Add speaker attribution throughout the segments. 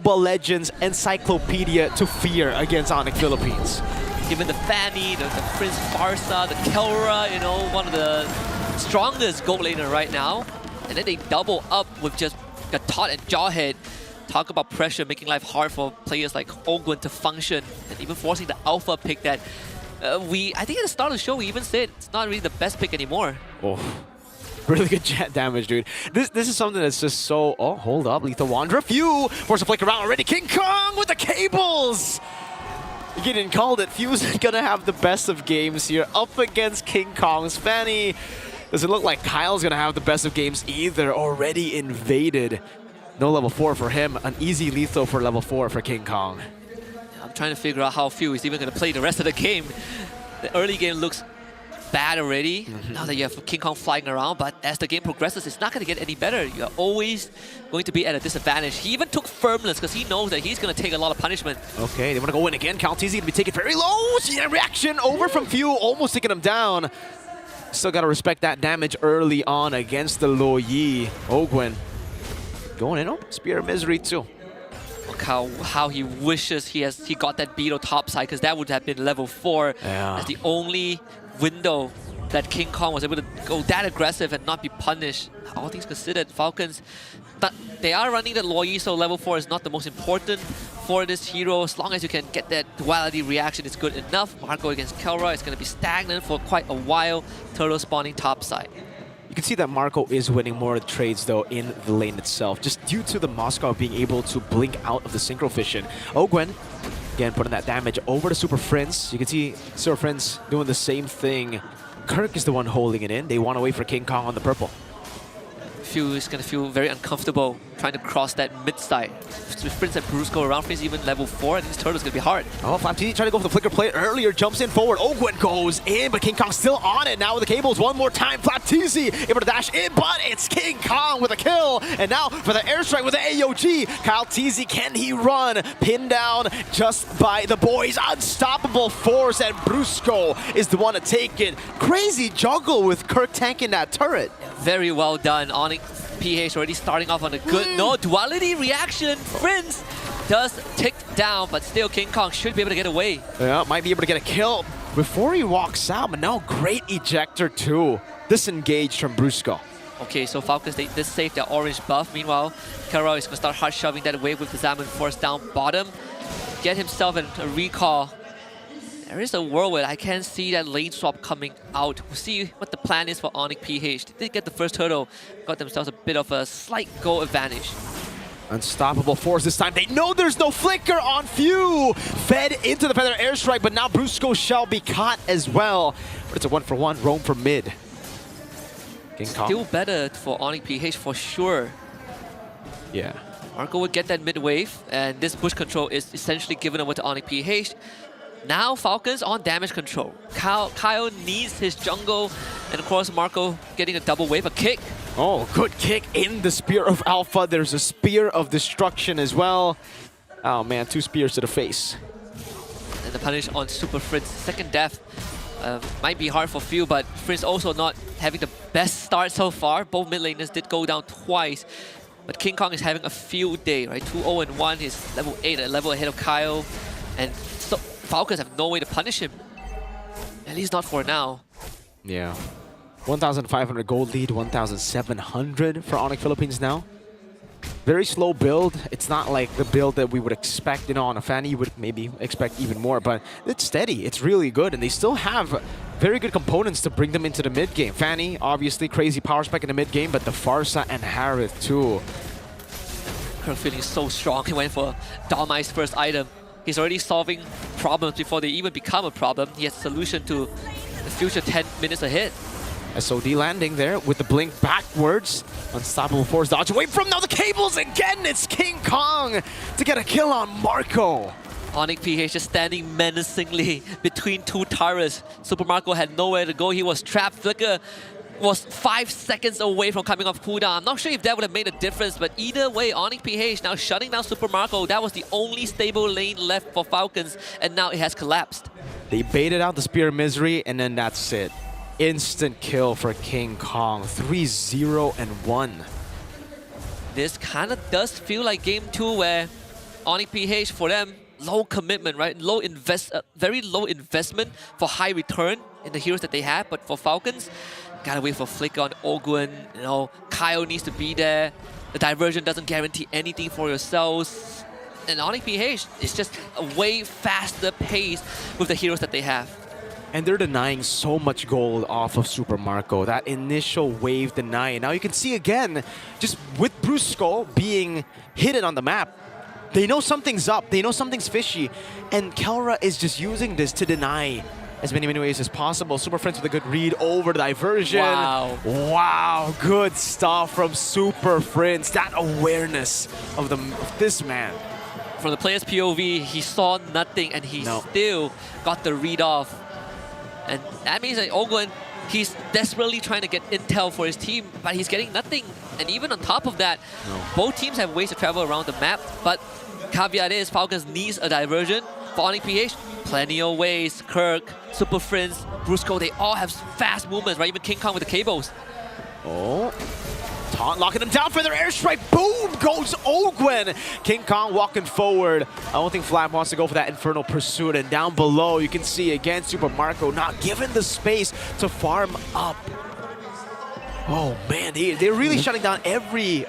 Speaker 1: Mobile Legends encyclopedia to fear against ONIC Philippines.
Speaker 2: Given the Fanny, the Prince Farsa, the Kelra, you know, one of the strongest gold laner right now. And then they double up with just Gatot and Jawhead. Talk about pressure, making life hard for players like Ogwen to function, and even forcing the alpha pick that I think at the start of the show we even said it's not really the best pick anymore.
Speaker 1: Oh, really good jet damage, dude. This is something that's just so... Oh, hold up. Lethal Wanderer. Few force a flick around already. King Kong with the cables! Getting called it. Few's gonna have the best of games here up against King Kong's Fanny. Doesn't look like Kyle's gonna have the best of games either. Already invaded. No level 4 for him. An easy lethal for level 4 for King Kong.
Speaker 2: I'm trying to figure out how Few is even going to play the rest of the game. The early game looks bad already. Now that you have King Kong flying around, but as the game progresses, it's not going to get any better. You're always going to be at a disadvantage. He even took Firmness because he knows that he's going to take a lot of punishment.
Speaker 1: Okay, they want to go in again. CalTZ going to be taken very low. See that reaction over from Few, almost taking him down. Still got to respect that damage early on against the Lo Yi. Ogwen going in. Oh, Spear of Misery too.
Speaker 2: Look how he wishes he got that Beetle topside, because that would have been level 4.
Speaker 1: Yeah.
Speaker 2: As the only window that King Kong was able to go that aggressive and not be punished. All things considered, Falcons, but they are running the Lo Yi, so level 4 is not the most important for this hero. As long as you can get that duality reaction, it's good enough. Marco against Kelra is going to be stagnant for quite a while. Turtle spawning topside.
Speaker 1: You can see that Marco is winning more of the trades, though, in the lane itself, just due to the Moscow being able to blink out of the Synchro Fission. Ogwen, again, putting that damage over to Super Prince. You can see Super Prince doing the same thing. Kirk is the one holding it in. They want to wait for King Kong on the purple.
Speaker 2: Few is going to feel very uncomfortable trying to cross that mid side. With Prince and Brusco around, Prince even level 4, and this turtle is going to be hard.
Speaker 1: Oh, FALCONS trying to go for the flicker play earlier, jumps in forward. Ogwen goes in, but King Kong still on it now with the cables. One more time, FALCONS able to dash in, but it's King Kong with a kill. And now for the airstrike with the AOG. CalTZ, can he run? Pinned down just by the boys. Unstoppable force, and Brusco is the one to take it. Crazy juggle with Kirk tanking that turret.
Speaker 2: Very well done. ONIC PH already starting off on a good note. Duality reaction. Prince does tick down, but still King Kong should be able to get away.
Speaker 1: Yeah, might be able to get a kill before he walks out, but now great ejector too. Disengaged from Brusco.
Speaker 2: Okay, so Falcons, they did save their orange buff. Meanwhile, Kelra is going to start hard shoving that wave with the Zaman Force down bottom. Get himself a recall. There is a world where I can see that lane swap coming out. We'll see what the plan is for ONIC PH. They did get the first turtle, got themselves a bit of a slight goal advantage.
Speaker 1: Unstoppable force this time. They know there's no flicker on Few. Fed into the feather airstrike, but now Brusco shall be caught as well. But it's a 1-for-1 roam from mid. King Kong.
Speaker 2: Still better for ONIC PH for sure.
Speaker 1: Yeah.
Speaker 2: Marco would get that mid wave, and this bush control is essentially given over to ONIC PH. Now Falcons on damage control. Kyle needs his jungle, and of course Marco getting a double wave, a kick.
Speaker 1: Oh, good kick in the Spear of Alpha. There's a Spear of Destruction as well. Oh man, 2 spears to the face.
Speaker 2: And the punish on Super Fritz. Second death might be hard for Few, but Fritz also not having the best start so far. Both mid laners did go down twice. But King Kong is having a field day, right? 2-0-1, he's level 8, a level ahead of Kyle. And so Falcons have no way to punish him. At least not for now.
Speaker 1: Yeah. 1,500 gold lead, 1,700 for ONIC Philippines now. Very slow build. It's not like the build that we would expect, you know, on a Fanny. You would maybe expect even more, but it's steady. It's really good, and they still have very good components to bring them into the mid game. Fanny, obviously, crazy power spec in the mid game, but the Farsa and Harith too.
Speaker 2: Kirk feeling so strong. He went for Dalmai's first item. He's already solving problems before they even become a problem. He has a solution to the future 10 minutes ahead.
Speaker 1: SOD landing there with the blink backwards. Unstoppable force dodge away from now the cables again. It's King Kong to get a kill on Marco.
Speaker 2: ONIC PH just standing menacingly between 2 turrets. Super Marco had nowhere to go. He was trapped. Flicker was 5 seconds away from coming off cooldown. I'm not sure if that would have made a difference, but either way, ONIC PH now shutting down Super Marco. That was the only stable lane left for Falcons, and now it has collapsed.
Speaker 1: They baited out the Spear of Misery, and then that's it. Instant kill for King Kong. 3-0-1.
Speaker 2: This kind of does feel like game 2 where ONIC PH, for them, low commitment, right? Very low investment for high return in the heroes that they have. But for Falcons, gotta wait for Flick on Ogun. You know, Kyle needs to be there. The diversion doesn't guarantee anything for yourselves. And ONIC PH is just a way faster pace with the heroes that they have.
Speaker 1: And they're denying so much gold off of Super Marco. That initial wave deny. Now you can see again, just with Brusco being hidden on the map, they know something's up. They know something's fishy. And Kelra is just using this to deny as many waves as possible. Super Friends with a good read over the diversion.
Speaker 2: Wow.
Speaker 1: Wow, good stuff from Super Friends. That awareness of this man.
Speaker 2: From the player's POV, he saw nothing and he still got the read off. And that means that Ogun, he's desperately trying to get intel for his team, but he's getting nothing. And even on top of that, both teams have ways to travel around the map, but caveat is Falcons needs a diversion. For ONIC PH, plenty of ways. Kirk, Super Friends, Brusco, they all have fast movements, right? Even King Kong with the cables.
Speaker 1: Oh. Taunt locking him down for their airstrike. Boom goes Ogwen. King Kong walking forward. I don't think Flap wants to go for that Infernal Pursuit. And down below, you can see again Super Marco not given the space to farm up. Oh man, they're really shutting down every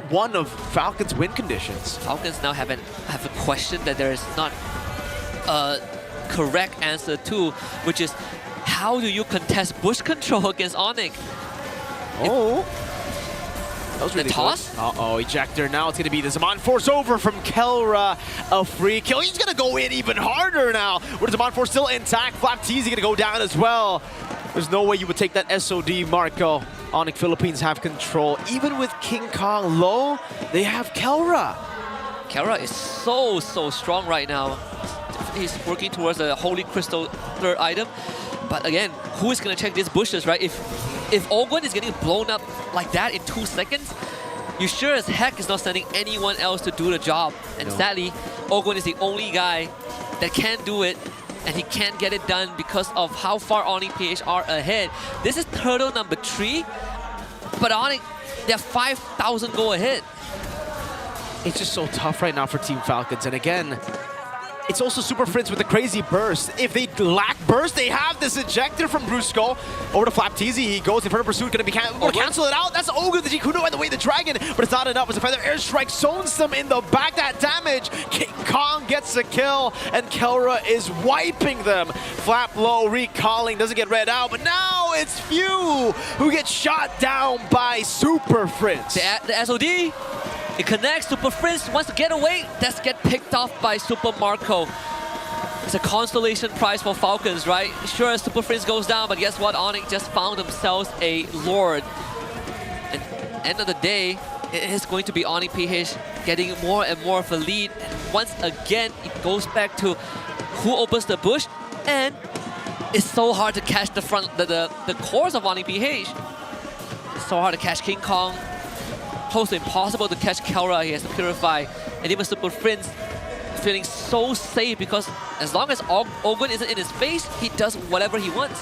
Speaker 1: one of Falcons' win conditions.
Speaker 2: Falcons now have a question that there is not a correct answer to, which is how do you contest bush control against ONIC?
Speaker 1: Oh. That was really
Speaker 2: the toss?
Speaker 1: Good. Uh-oh, ejector. Now it's going to be the Zaman Force over from Kelra. A free kill. He's going to go in even harder now. With the Zaman Force still intact. Flap Teasy going to go down as well. There's no way you would take that SOD, Marco. ONIC Philippines have control. Even with King Kong low, they have Kelra.
Speaker 2: Kelra is so strong right now. He's working towards a Holy Crystal third item. But again, who is going to check these bushes, right? If Ogun is getting blown up like that in 2 seconds, you sure as heck is not sending anyone else to do the job. And sadly, Ogun is the only guy that can do it, and he can't get it done because of how far ONIC PH are ahead. This is turtle number 3, but ONIC, they're 5,000 go ahead.
Speaker 1: It's just so tough right now for Team Falcons. And again, it's also Super Friends with the crazy burst. If they lack burst, they have this ejector from Brusco. Over to Flap Teasy. He goes in front of Pursuit. Going to cancel it out. That's Ogre, the Jikuno, and the way the Dragon. But it's not enough. As a feather airstrike zones them in the back. That damage. King Kong gets a kill. And Kelra is wiping them. Flap low, recalling. Doesn't get read out. But now it's Few who gets shot down by Super Friends.
Speaker 2: The SOD. It connects. Super Friends wants to get away. That's get picked off by Super Marco. It's a consolation prize for Falcons, right? Sure, Super Friends goes down, but guess what? ONIC just found themselves a Lord. And end of the day, it is going to be ONIC PH getting more and more of a lead. And once again, it goes back to who opens the bush, and it's so hard to catch the cores of ONIC PH. It's so hard to catch King Kong. Close to impossible to catch Kelra. He has to purify. And even Super Friends feeling so safe because as long as Ogun isn't in his face, he does whatever he wants.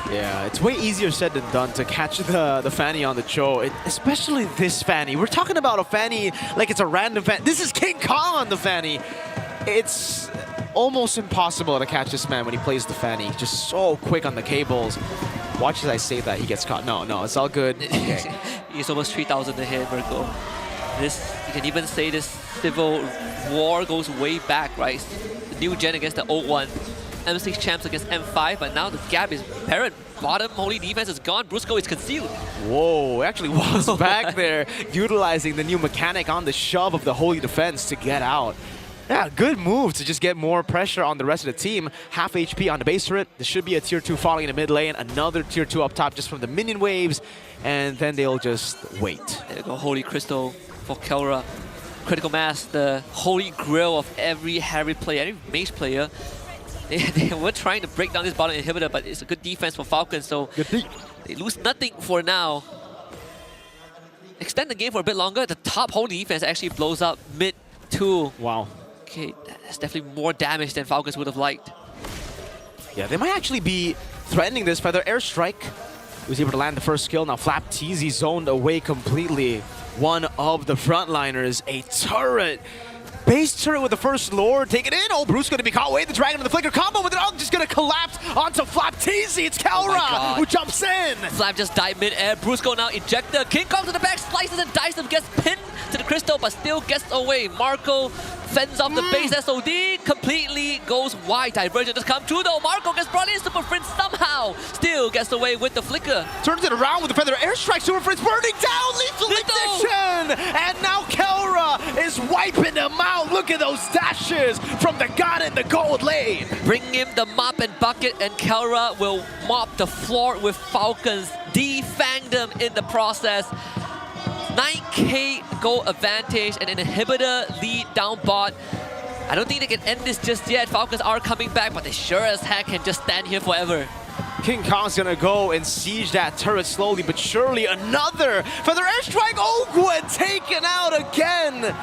Speaker 1: Yeah, it's way easier said than done to catch the Fanny on the Cho, especially this Fanny. We're talking about a Fanny like it's a random Fanny. This is King Kong on the Fanny. It's almost impossible to catch this man when he plays the Fanny. Just so quick on the cables. Watch as I say that, he gets caught. No, it's all good. Okay.
Speaker 2: He's almost 3,000 ahead, Virgo. You can even say this civil war goes way back, right? The new gen against the old one. M6 champs against M5, but now the gap is apparent. Bottom holy defense is gone. Brusco is concealed.
Speaker 1: Whoa, actually was back there, utilizing the new mechanic on the shove of the holy defense to get out. Yeah, good move to just get more pressure on the rest of the team. Half HP on the base turret. There should be a tier 2 falling in the mid lane. Another tier 2 up top just from the minion waves. And then they'll just wait.
Speaker 2: There you go, Holy Crystal for Kelra. Critical Mass, the holy grail of every Harry player, every mage player. They were trying to break down this bottom inhibitor, but it's a good defense for Falcons, so they lose nothing for now. Extend the game for a bit longer. The top holy defense actually blows up mid 2.
Speaker 1: Wow.
Speaker 2: Okay, that's definitely more damage than Falcons would have liked.
Speaker 1: Yeah, they might actually be threatening this by their airstrike. He was able to land the first kill. Now Flap Teasy zoned away completely. One of the frontliners, a turret Base turret with the first Lord, take it in. Oh, Bruce going to be caught away. The Dragon and the Flicker combo with it all just going to collapse onto Flapteezy. It's Kelra who jumps in.
Speaker 2: Flap just died mid-air. Brusco now ejector. King Kong to the back, slices and dices him, gets pinned to the crystal, but still gets away. Marco fends off the base SOD, completely goes wide. Divergent just come through though. Marco gets brought in. Super Prince somehow still gets away with the flicker.
Speaker 1: Turns it around with the feather airstrike. Super Prince burning down. Lethal ignition. And now Kelra is wiping them out. Look at those dashes from the God in the Gold lane.
Speaker 2: Bring him the mop and bucket, and Kelra will mop the floor with Falcons. Defang them in the process. 9k gold advantage and an inhibitor lead down bot. I don't think they can end this just yet. Falcons are coming back, but they sure as heck can just stand here forever.
Speaker 1: King Kong's gonna go and siege that turret slowly but surely. Another feather airstrike. Ogwen taken out again.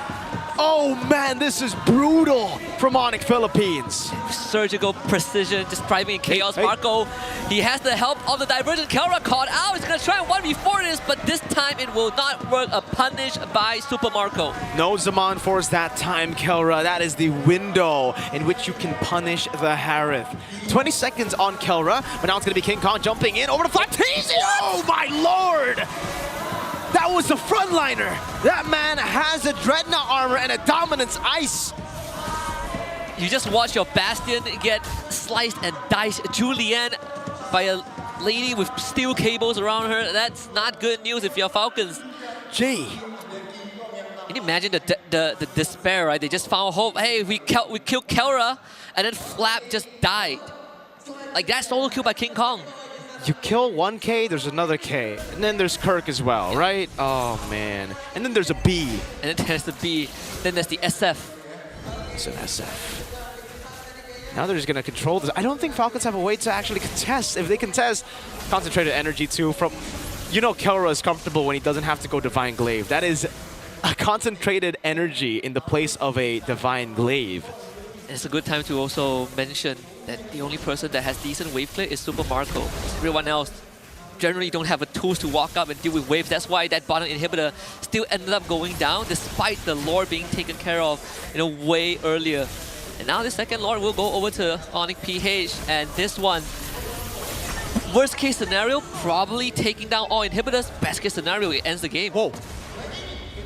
Speaker 1: Oh man, this is brutal from ONIC Philippines.
Speaker 2: Surgical precision, just driving in chaos. Marco, he has the help of the Divergent. Kelra caught out. He's gonna try 1v4 this, but this time it will not work. A punish by Super Marco.
Speaker 1: No Zaman Force that time, Kelra. That is the window in which you can punish the Harith. 20 seconds on Kelra, but now it's gonna be King Kong jumping in over the Flapteezy. Oh my lord! That was the frontliner. That man has a Dreadnought armor and a Dominance Ice.
Speaker 2: You just watch your Bastion get sliced and diced. Julianne by a lady with steel cables around her. That's not good news if you're Falcons.
Speaker 1: Gee.
Speaker 2: Can you imagine the despair, right? They just found hope. Hey, we killed Kelra, and then Flap just died. Like that solo kill by King Kong.
Speaker 1: You kill 1K, there's another K. And then there's Kirk as well, right? Oh, man. And then there's a B.
Speaker 2: And then there's the B. Then there's the SF.
Speaker 1: It's an SF. Now they're just going to control this. I don't think Falcons have a way to actually contest. If they contest, concentrated energy too from... You know Kelra is comfortable when he doesn't have to go Divine Glaive. That is a concentrated energy in the place of a Divine Glaive.
Speaker 2: It's a good time to also mention that the only person that has decent wave clear is Super Marco. Everyone else generally don't have the tools to walk up and deal with waves. That's why that bottom inhibitor still ended up going down despite the Lord being taken care of, way earlier. And now the second Lord will go over to ONIC PH, and this one, worst case scenario, probably taking down all inhibitors. Best case scenario, it ends the game.
Speaker 1: Whoa.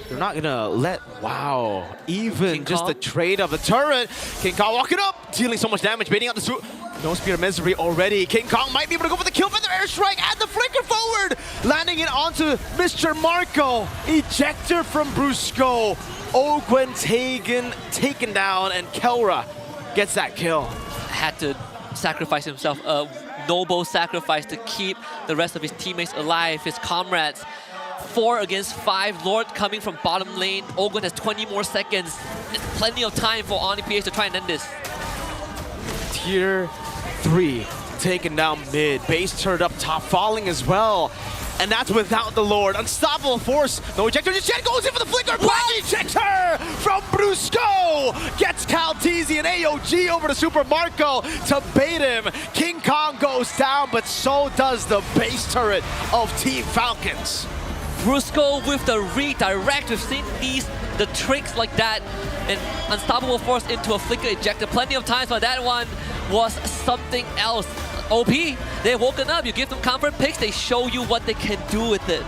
Speaker 1: They're not gonna let, wow, even
Speaker 2: King
Speaker 1: just
Speaker 2: Kong.
Speaker 1: the trade of the turret. King Kong walking up, dealing so much damage, baiting out the no Spear of Misery already. King Kong might be able to go for the kill feather airstrike and the flicker forward, landing it onto Mr. Marco. Ejector from Brusco. Ogwen taken down, and Kelra gets that kill.
Speaker 2: Had to sacrifice himself, a noble sacrifice to keep the rest of his teammates alive, his comrades. 4 against 5, Lord coming from bottom lane. Ogwen has 20 more seconds. There's plenty of time for ONIC PH to try and end this.
Speaker 1: Tier 3 taken down mid. Base turned up top, falling as well. And that's without the Lord. Unstoppable force. No ejector just yet. Goes in for the flicker. Black ejector from Brusco. Gets Calteezy and AOG over to Super Marco to bait him. King Kong goes down, but so does the base turret of Team Falcons.
Speaker 2: Brusco with the redirect. We've seen the tricks like that. An unstoppable force into a flicker ejector plenty of times, but that one was something else. OP, they've woken up. You give them comfort picks, they show you what they can do with it.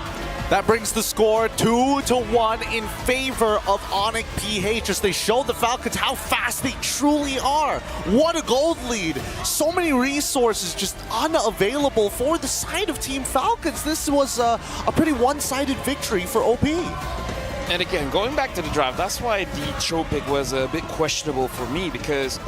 Speaker 3: That brings the score 2-1 in favor of ONIC PH as they show the Falcons how fast they truly are. What a gold lead. So many resources just unavailable for the side of Team Falcons. This was a pretty one-sided victory for OP.
Speaker 4: And again, going back to the draft, that's why the Cho pick was a bit questionable for me, because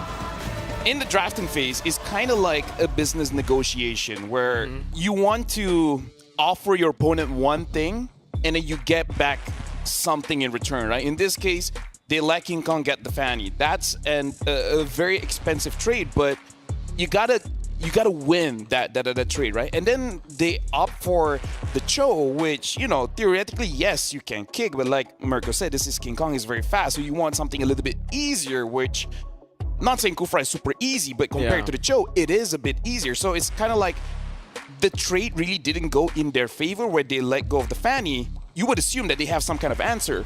Speaker 4: in the drafting phase, it's kind of like a business negotiation where you want to offer your opponent one thing and then you get back something in return, right? In this case, they let King Kong get the Fanny. That's a very expensive trade, but you gotta win that trade, right? And then they opt for the Cho, which, theoretically, yes, you can kick, but like Mirko said, this is King Kong, is very fast, so you want something a little bit easier, which, not saying Kufra is super easy, but compared to the Cho, it is a bit easier. So it's kind of like the trade really didn't go in their favor where they let go of the Fanny. You would assume that they have some kind of answer.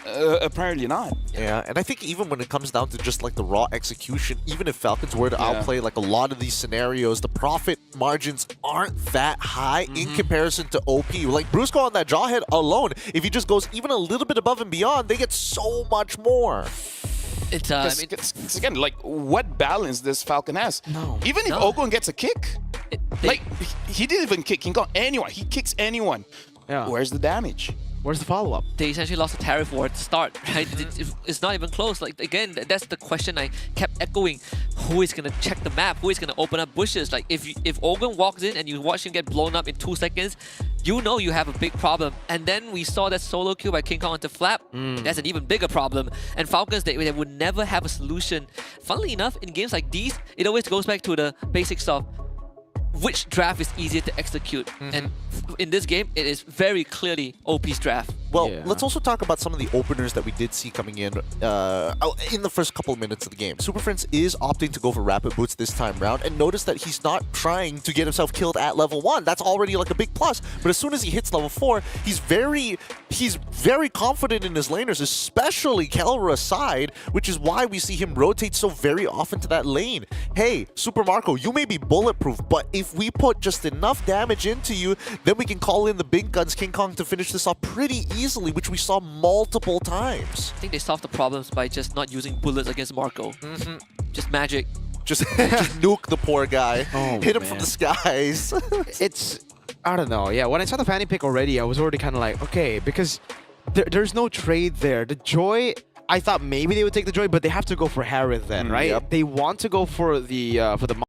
Speaker 4: apparently not.
Speaker 3: Yeah, and I think even when it comes down to just like the raw execution, even if Falcons were to
Speaker 4: Yeah.
Speaker 3: outplay like a lot of these scenarios, the profit margins aren't that high in comparison to OP. Like Brusco on that Jawhead alone, if he just goes even a little bit above and beyond, they get so much more.
Speaker 2: It's I mean,
Speaker 4: Because again, like, what balance this Falcon has?
Speaker 1: No.
Speaker 4: Even if
Speaker 2: No.
Speaker 4: Ogon gets a kick,
Speaker 2: they-
Speaker 4: like, he didn't even kick King Kong. Anyone. He kicks anyone.
Speaker 1: Yeah.
Speaker 4: Where's the damage?
Speaker 1: Where's the follow-up?
Speaker 2: they essentially lost a tariff war at the start, right? It's not even close. Like, again, that's the question I kept echoing. Who is going to check the map? Who is going to open up bushes? Like, if Ogun walks in and you watch him get blown up in 2 seconds, you know you have a big problem. And then we saw that solo kill by King Kong into Flap. That's an even bigger problem. And Falcons, they would never have a solution. Funnily enough, in games like these, it always goes back to the basics of which draft is easier to execute. And in this game, it is very clearly OP's draft.
Speaker 3: Well,
Speaker 1: Yeah.
Speaker 3: let's also talk about some of the openers that we did see coming in the first couple of minutes of the game. Super Prince is opting to go for Rapid Boots this time round, and notice that he's not trying to get himself killed at level 1. That's already like a big plus. But as soon as he hits level 4, he's very confident in his laners, especially Kelra's side, which is why we see him rotate so very often to that lane. Hey, Super Marco, you may be bulletproof, but if we put just enough damage into you, then we can call in the big guns King Kong to finish this off pretty easily, which we saw multiple times.
Speaker 2: I think they solved the problems by just not using bullets against Marco. Just magic.
Speaker 3: Just nuke the poor guy.
Speaker 1: Oh,
Speaker 3: Hit him from
Speaker 1: man.
Speaker 3: the skies.
Speaker 1: It's, I don't know. Yeah, when I saw the fanny pick already, I was already kind of like, okay, because there's no trade there. The Joy, I thought maybe they would take the Joy, but they have to go for Harith then, right?
Speaker 3: Yep.
Speaker 1: They want to go for the